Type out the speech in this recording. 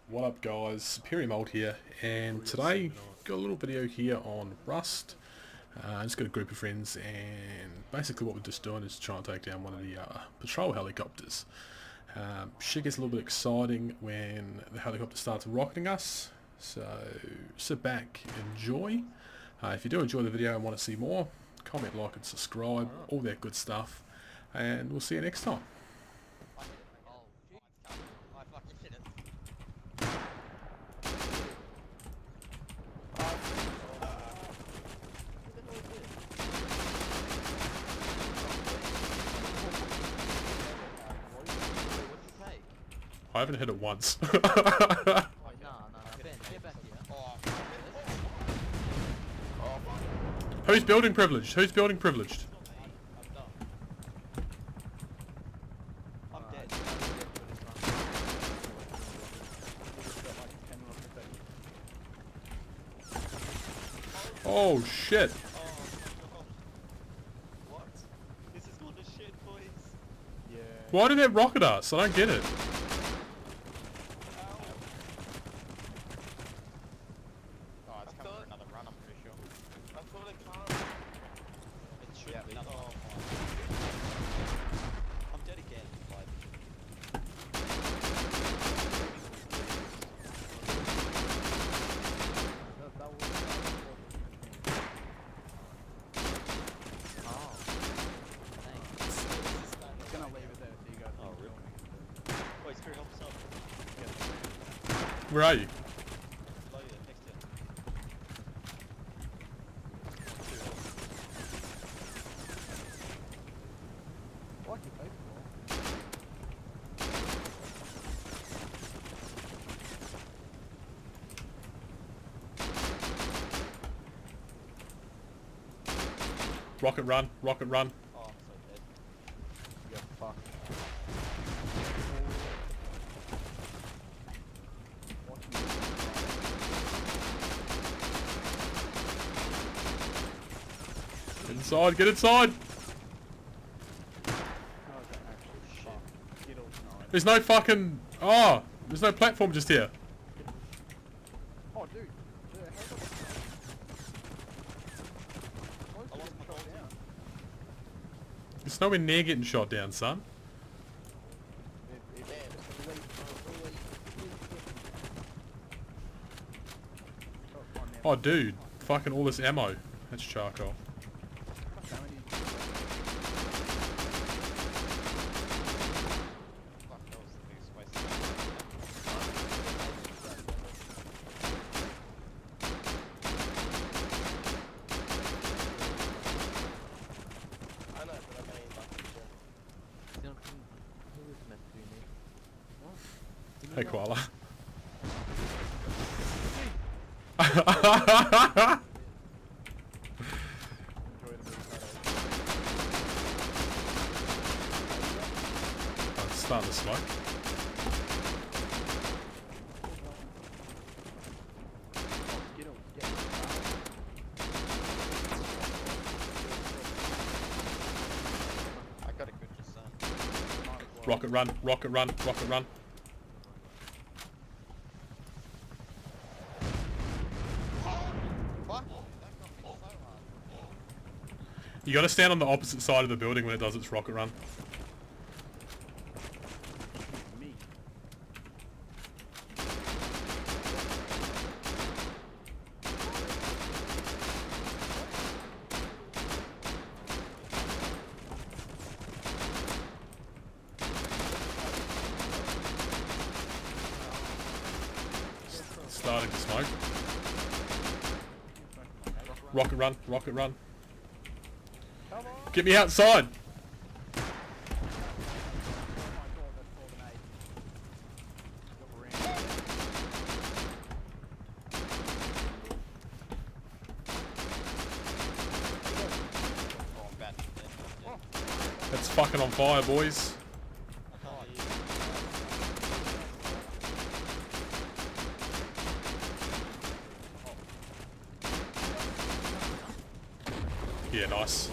What up guys, Superior Mold here, and today got a little video here on Rust. I just got a group of friends, and basically what we're just doing is trying to take down one of the patrol helicopters. Shit gets a little bit exciting when the helicopter starts rocketing us, so sit back, enjoy. If you do enjoy the video and want to see more, comment, like and subscribe, all that good stuff, and we'll see you next time. Oh, jeez. I fucking hit it. What did you take? I haven't hit it once. Oh, no, Ben, get back here. Who's building privileged? Who's building privileged? I'm dead. Oh shit! What? This is going to shit, boys. Yeah. Why did that rocket us? I don't get it. Oh, it's coming for another run, I'm pretty sure. I thought it can't. It should Yeah, be. another Oh, one. I'm dead again. Like, Oh. Thanks. It's gonna leave it there so you guys oh, can really? film Wait, Spirit, help us up. Where are you? Below you, next to you. Like your baseball. Rocket run, rocket run. Oh, I'm so dead. You got fucked. Get inside, get inside! How is that actually fucked? Get all night. There's no fucking... Oh! There's no platform just here. Oh, dude. The helicopter. I lost my gold down. It's nowhere near getting shot down, son. Oh dude, fucking all this ammo. That's charcoal. Fuck, that was the biggest waste. I know, but I mean, like, Who is meant to be me? Hey koala. Enjoy the movie. Oh, it's starting to smoke. Get on, get I got a good just Rocket run, rocket run, rocket run. Fuck! That got me so hard. You gotta stand on the opposite side of the building when it does its rocket run. Me. Starting to smoke. Rocket run, rocket run. Come on! Get me outside! Oh my god, that's more than 8. Got Oh, I'm bad. I'm dead. I'm dead. It's fucking on fire, boys. I can't hear you. Yeah, nice.